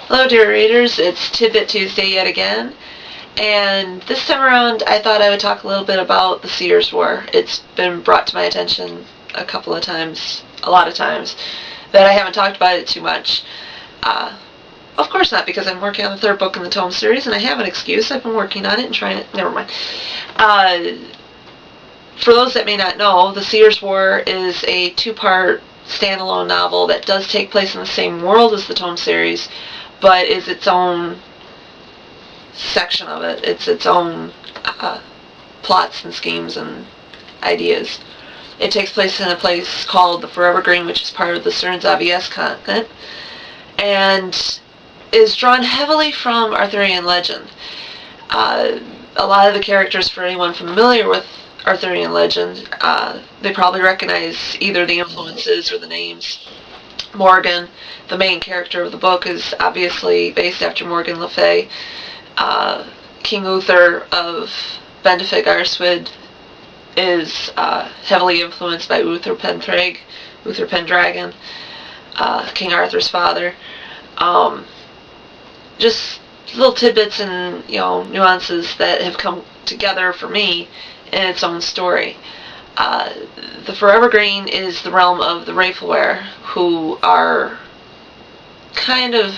Hello dear readers, it's Tidbit Tuesday yet again, and this time around I thought I would talk a little bit about the Seers War. It's been brought to my attention a lot of times, that I haven't talked about it too much. Of course not, because I'm working on the third book in the Tome series, and I have an excuse. I've been working on it and trying it. Never mind. For those that may not know, the Seers War is a two-part standalone novel that does take place in the same world as the Tome series, but is its own section of it. It's its own plots and schemes and ideas. It takes place in a place called the ForeverGreen, which is part of the CERN's continent, and is drawn heavily from Arthurian legend. A lot of the characters, for anyone familiar with Arthurian legend, they probably recognize either the influences or the names. Morgan, the main character of the book, is obviously based after Morgan Le Fay. King Uther of Benedicte Arswyd is heavily influenced by Uther Pendragon, King Arthur's father. Just little tidbits and nuances that have come together for me in its own story. The ForeverGreen is the realm of the Wraithware, who are kind of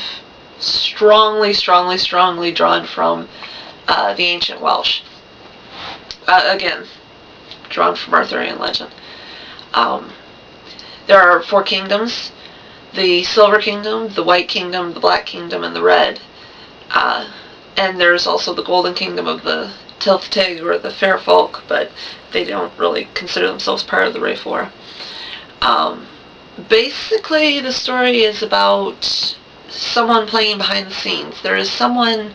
strongly drawn from the ancient Welsh. Again, drawn from Arthurian legend. There are 4 kingdoms: the Silver Kingdom, the White Kingdom, the Black Kingdom, and the Red. And there's also the Golden Kingdom of the Tilth Tig, or the Fair Folk, but they don't really consider themselves part of the Wraithware. Basically, the story is about someone playing behind the scenes. There is someone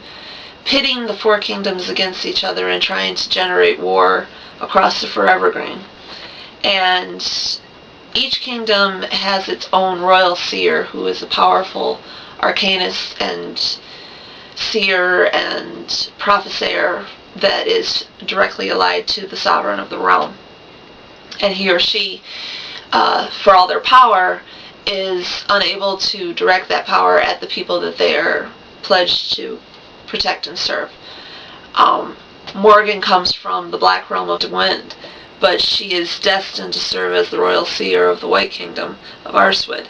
pitting the 4 kingdoms against each other and trying to generate war across the ForeverGreen. And each kingdom has its own royal seer, who is a powerful arcanist and seer and prophesier that is directly allied to the sovereign of the realm. And he or she, for all their power, is unable to direct that power at the people that they are pledged to protect and serve. Morgan comes from the Black Realm of the Wind, but she is destined to serve as the royal seer of the White Kingdom of Arswyd.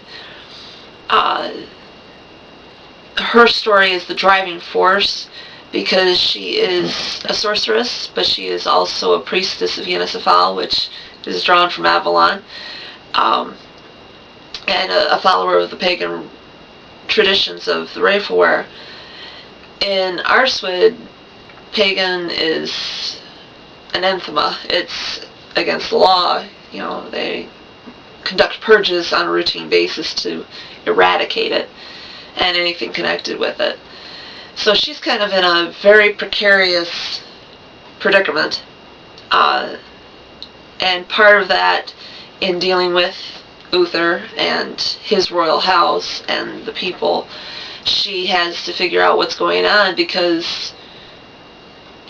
Her story is the driving force, because she is a sorceress, but she is also a priestess of Yennesaphal, which is drawn from Avalon, and a follower of the pagan traditions of the Wraithware. In Arswyd, pagan is anathema. It's against the law. They conduct purges on a routine basis to eradicate it and anything connected with it. So she's kind of in a very precarious predicament. And part of that, in dealing with Uther and his royal house and the people, she has to figure out what's going on, because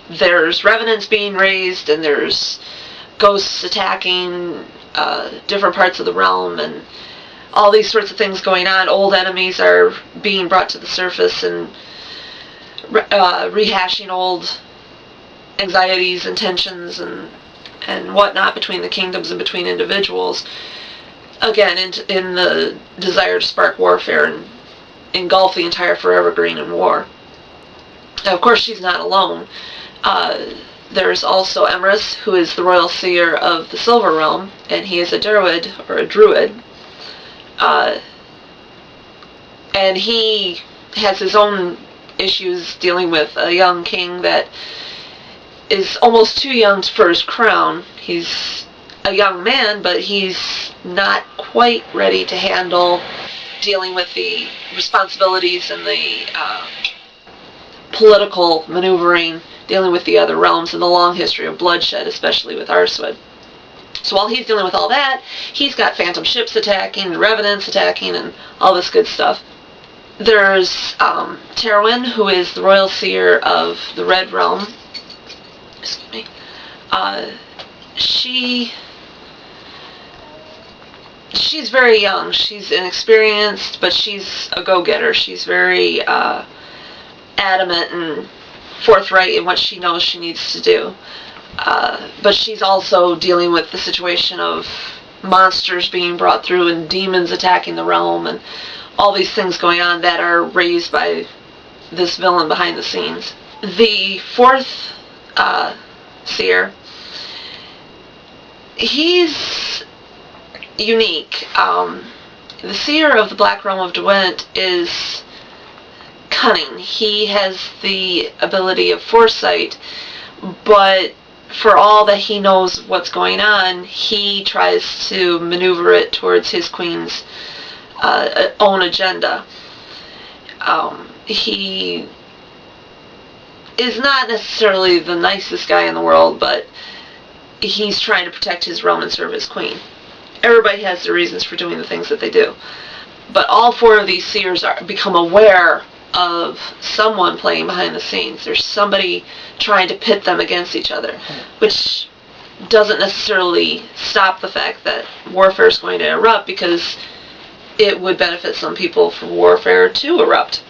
there's revenants being raised and there's ghosts attacking different parts of the realm, and all these sorts of things going on. Old enemies are being brought to the surface and rehashing old anxieties and tensions and whatnot between the kingdoms and between individuals. Again, in the desire to spark warfare and engulf the entire ForeverGreen in war. Now, of course, she's not alone. There's also Amorous, who is the royal seer of the Silver Realm, and he is a druid, and he has his own issues dealing with a young king that is almost too young for his crown. He's a young man, but he's not quite ready to handle dealing with the responsibilities and the political maneuvering, dealing with the other realms and the long history of bloodshed, especially with Arswyd. So while he's dealing with all that, he's got phantom ships attacking, and revenants attacking, and all this good stuff. There's Terwin, who is the royal seer of the Red Realm. Excuse me. She she's very young. She's inexperienced, but she's a go-getter. She's very adamant and forthright in what she knows she needs to do. But she's also dealing with the situation of monsters being brought through and demons attacking the realm and all these things going on that are raised by this villain behind the scenes. The fourth Seer, he's unique. The Seer of the Black Realm of Derwent is cunning. He has the ability of foresight, but for all that he knows what's going on, he tries to maneuver it towards his queen's own agenda. He is not necessarily the nicest guy in the world, but he's trying to protect his realm and serve his queen. Everybody has their reasons for doing the things that they do. But all four of these Seers become aware of someone playing behind the scenes. There's somebody trying to pit them against each other, which doesn't necessarily stop the fact that warfare is going to erupt, because it would benefit some people for warfare to erupt.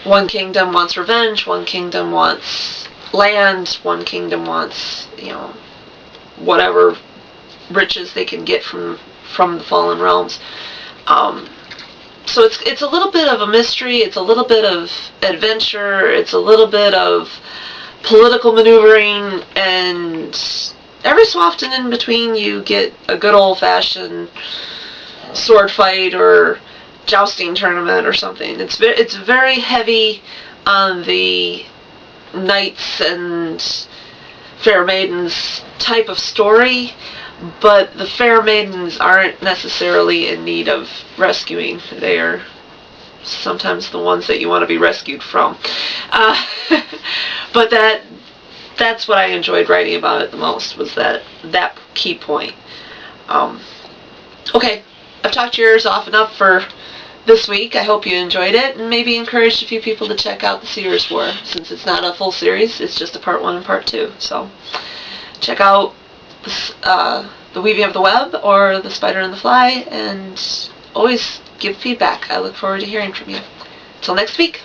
One kingdom wants revenge, one kingdom wants land, one kingdom wants, whatever riches they can get from the fallen realms. So it's a little bit of a mystery, it's a little bit of adventure, it's a little bit of political maneuvering, and every so often in between you get a good old-fashioned sword fight or jousting tournament or something. It's very heavy on the knights and fair maidens type of story, but the fair maidens aren't necessarily in need of rescuing. They are sometimes the ones that you want to be rescued from. But that's what I enjoyed writing about it the most, was that key point. Okay, I've talked your ears off enough for this week. I hope you enjoyed it, and maybe encouraged a few people to check out the Seers War, since it's not a full series, it's just a part 1 and part 2. So check out the Weaving of the Web or the Spider and the Fly, and always give feedback. I look forward to hearing from you. Till next week.